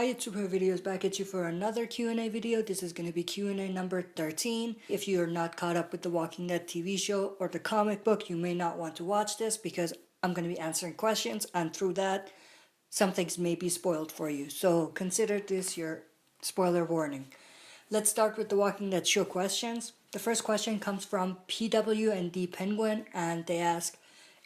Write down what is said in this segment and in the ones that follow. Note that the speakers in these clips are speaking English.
Hi, it's Super Videos back at you for another Q&A video. This is going to be Q&A number 13. If you're not caught up with the Walking Dead TV show or the comic book, you may not want to watch this because I'm going to be answering questions, and through that, some things may be spoiled for you. So consider this your spoiler warning. Let's start with the Walking Dead show questions. The first question comes from Pwnd Penguin, and they ask,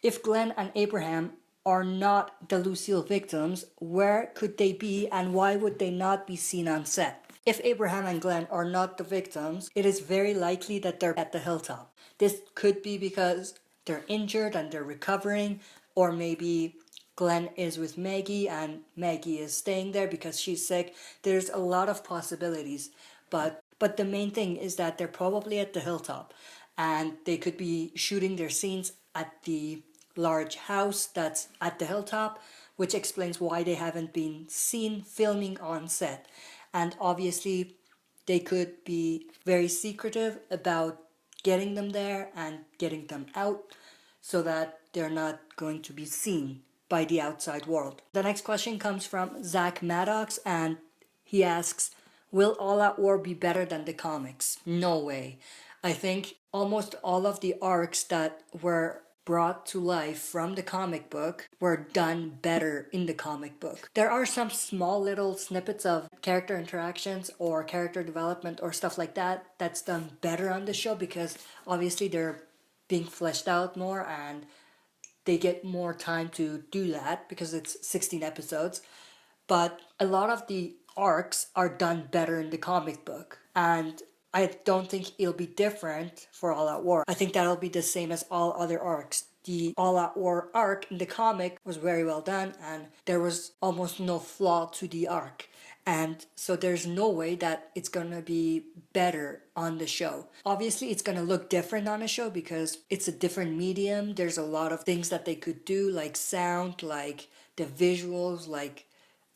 if Glenn and Abraham are not the Lucille victims, where could they be and why would they not be seen on set? If Abraham and Glenn are not the victims, it is very likely that they're at the Hilltop. This could be because they're injured and they're recovering, or maybe Glenn is with Maggie and Maggie is staying there because she's sick. There's a lot of possibilities, but the main thing is that they're probably at the Hilltop, and they could be shooting their scenes at the large house that's at the Hilltop, which explains why they haven't been seen filming on set. And obviously they could be very secretive about getting them there and getting them out so that they're not going to be seen by the outside world. The next question comes from Zach Maddox, and he asks, will All Out War be better than the comics? No way. I think almost all of the arcs that were brought to life from the comic book were done better in the comic book. There are some small little snippets of character interactions or character development or stuff like that that's done better on the show because obviously they're being fleshed out more and they get more time to do that because it's 16 episodes. But a lot of the arcs are done better in the comic book, and I don't think it'll be different for All Out War. I think that'll be the same as all other arcs. The All Out War arc in the comic was very well done, and there was almost no flaw to the arc. And so there's no way that it's gonna be better on the show. Obviously, it's gonna look different on a show because it's a different medium. There's a lot of things that they could do, like sound, like the visuals, like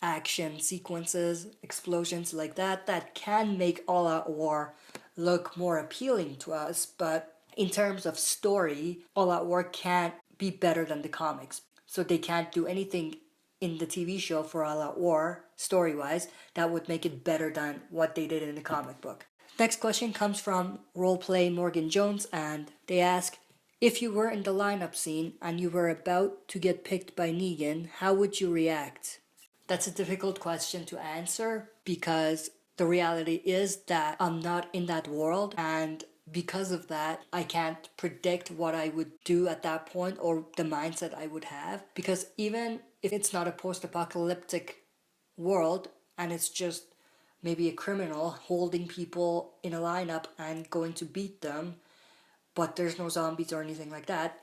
action sequences, explosions like that, that can make All Out War look more appealing to us. But in terms of story, All Out War can't be better than the comics. So they can't do anything in the TV show for All Out War, story-wise, that would make it better than what they did in the comic book. Next question comes from Roleplay Morgan Jones, and they ask, if you were in the lineup scene and you were about to get picked by Negan, how would you react? That's a difficult question to answer because the reality is that I'm not in that world, and because of that, I can't predict what I would do at that point or the mindset I would have. Because even if it's not a post-apocalyptic world and it's just maybe a criminal holding people in a lineup and going to beat them, but there's no zombies or anything like that,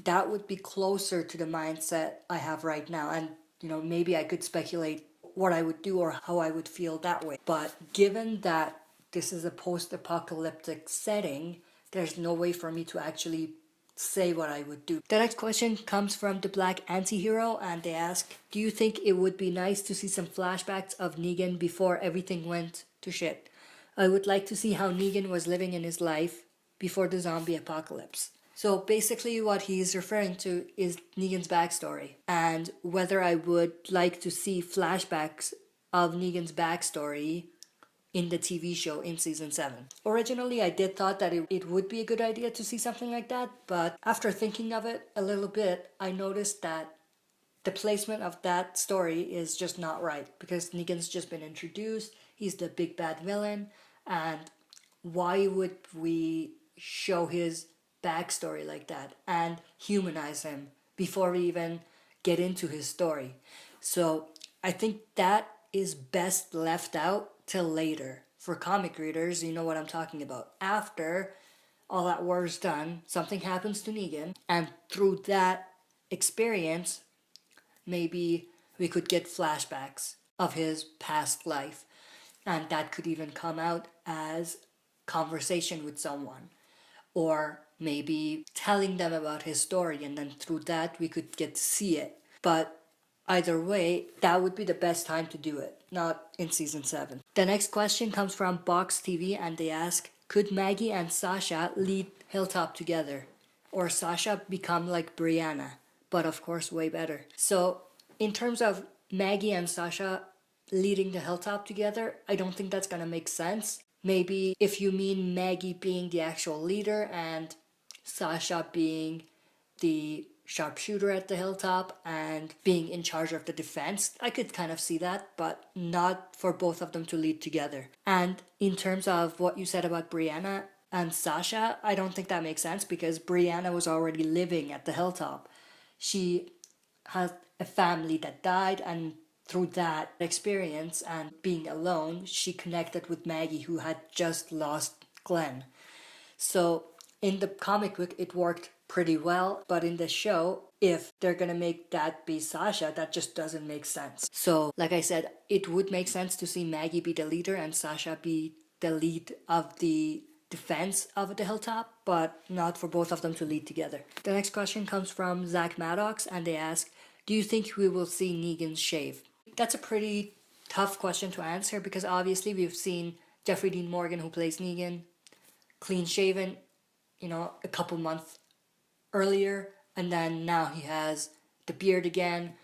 that would be closer to the mindset I have right now. And maybe I could speculate what I would do or how I would feel that way. But given that this is a post-apocalyptic setting, there's no way for me to actually say what I would do. The next question comes from TheBlackAntihero, and they ask, do you think it would be nice to see some flashbacks of Negan before everything went to shit? I would like to see how Negan was living in his life before the zombie apocalypse. So basically what he's referring to is Negan's backstory, and whether I would like to see flashbacks of Negan's backstory in the TV show in season 7. Originally I did thought that it would be a good idea to see something like that, but after thinking of it a little bit, I noticed that the placement of that story is just not right because Negan's just been introduced, he's the big bad villain, and why would we show his backstory like that and humanize him before we even get into his story? So I think that is best left out till later. For comic readers, you know what I'm talking about. After All That War is done, something happens to Negan, and through that experience, maybe we could get flashbacks of his past life, and that could even come out as conversation with someone, or maybe telling them about his story, and then through that we could get to see it. But either way, that would be the best time to do it, not in season 7. The next question comes from Box TV, and they ask, could Maggie and Sasha lead Hilltop together? Or Sasha become like Brianna, but of course way better. So in terms of Maggie and Sasha leading the Hilltop together, I don't think that's gonna make sense. Maybe if you mean Maggie being the actual leader and Sasha being the sharpshooter at the Hilltop and being in charge of the defense, I could kind of see that, but not for both of them to lead together. And in terms of what you said about Brianna and Sasha, I don't think that makes sense because Brianna was already living at the Hilltop. She has a family that died, and through that experience and being alone, she connected with Maggie, who had just lost Glenn. So in the comic book, it worked pretty well, but in the show, if they're gonna make that be Sasha, that just doesn't make sense. So, like I said, it would make sense to see Maggie be the leader and Sasha be the lead of the defense of the Hilltop, but not for both of them to lead together. The next question comes from Zach Maddox, and they ask, do you think we will see Negan shave? That's a pretty tough question to answer because obviously we've seen Jeffrey Dean Morgan, who plays Negan, clean shaven, a couple months earlier, and then now he has the beard again.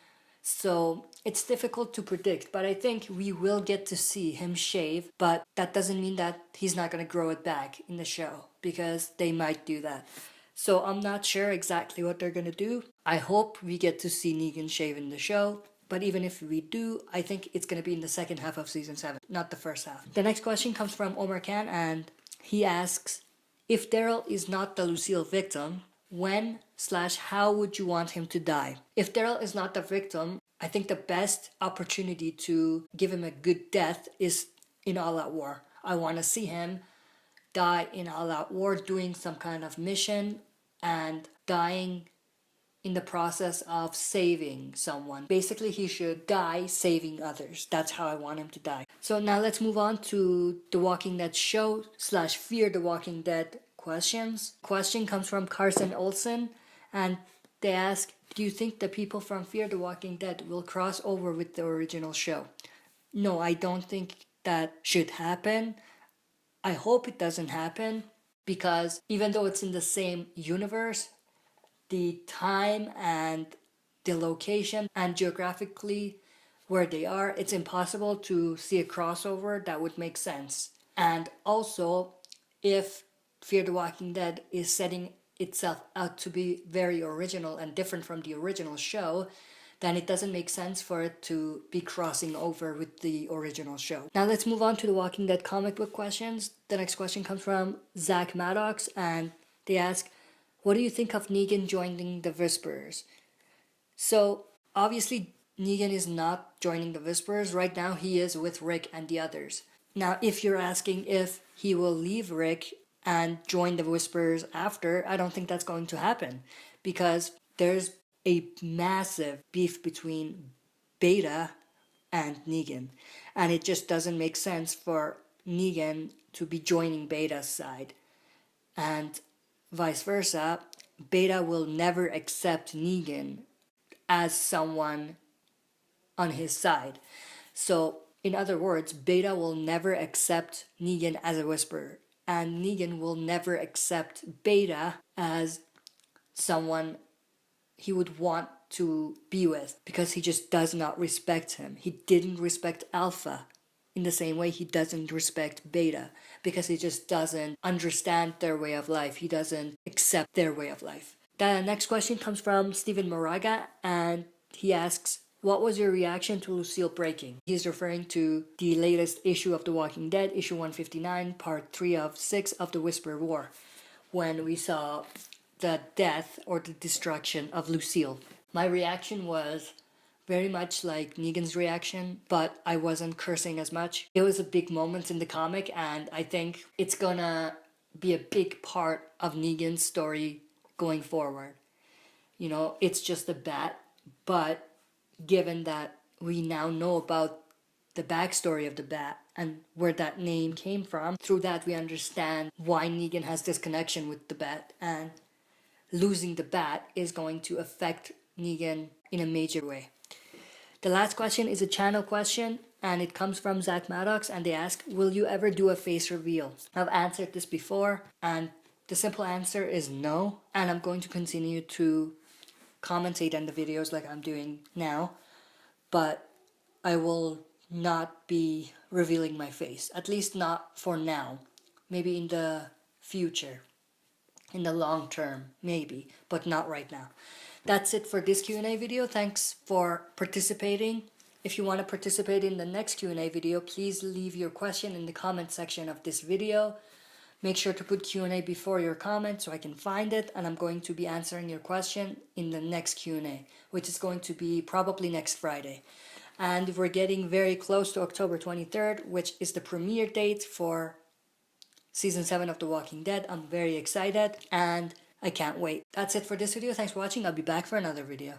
So it's difficult to predict, but I think we will get to see him shave, but that doesn't mean that he's not going to grow it back in the show because they might do that. So I'm not sure exactly what they're going to do. I hope we get to see Negan shave in the show, but even if we do, I think it's going to be in the second half of season 7, not the first half. The next question comes from Omar Khan, and he asks, if Darrell is not the Lucille victim, when/how would you want him to die? If Darrell is not the victim, I think the best opportunity to give him a good death is in All Out War. I want to see him die in All Out War doing some kind of mission and dying in the process of saving someone. Basically, he should die saving others. That's how I want him to die. So now let's move on to The Walking Dead show / Fear the Walking Dead questions. Question comes from Carson Olson, and they ask, do you think the people from Fear the Walking Dead will cross over with the original show? No, I don't think that should happen. I hope it doesn't happen because even though it's in the same universe, the time and the location and geographically where they are, it's impossible to see a crossover that would make sense. And also, if Fear the Walking Dead is setting itself out to be very original and different from the original show, then it doesn't make sense for it to be crossing over with the original show. Now let's move on to the Walking Dead comic book questions. The next question comes from Zach Maddox, and they ask, what do you think of Negan joining the Whisperers? So obviously Negan is not joining the Whisperers. Right now he is with Rick and the others. Now if you're asking if he will leave Rick and join the Whisperers after, I don't think that's going to happen because there's a massive beef between Beta and Negan, and it just doesn't make sense for Negan to be joining Beta's side, and vice versa. Beta will never accept Negan as someone on his side. So in other words, Beta will never accept Negan as a Whisperer, and Negan will never accept Beta as someone he would want to be with because he just does not respect him. He didn't respect Alpha in the same way he doesn't respect Beta because he just doesn't understand their way of life. He doesn't accept their way of life. The next question comes from Steven Moraga, and he asks, what was your reaction to Lucille Breaking? He's referring to the latest issue of The Walking Dead, issue 159, part 3 of 6 of the Whisper War, when we saw the death or the destruction of Lucille. My reaction was very much like Negan's reaction, but I wasn't cursing as much. It was a big moment in the comic, and I think it's gonna be a big part of Negan's story going forward. It's just a bat, but given that we now know about the backstory of the bat and where that name came from, through that we understand why Negan has this connection with the bat, and losing the bat is going to affect Negan in a major way. The last question is a channel question, and it comes from Zach Maddox, and they ask, will you ever do a face reveal? I've answered this before, and the simple answer is no, and I'm going to continue to commentate on the videos like I'm doing now, but I will not be revealing my face. At least not for now. Maybe in the future. In the long term, maybe. But not right now. That's it for this Q&A video. Thanks for participating. If you want to participate in the next Q&A video, please leave your question in the comment section of this video. Make sure to put Q&A before your comment so I can find it, and I'm going to be answering your question in the next Q&A, which is going to be probably next Friday. And we're getting very close to October 23rd, which is the premiere date for Season 7 of The Walking Dead. I'm very excited and I can't wait. That's it for this video. Thanks for watching. I'll be back for another video.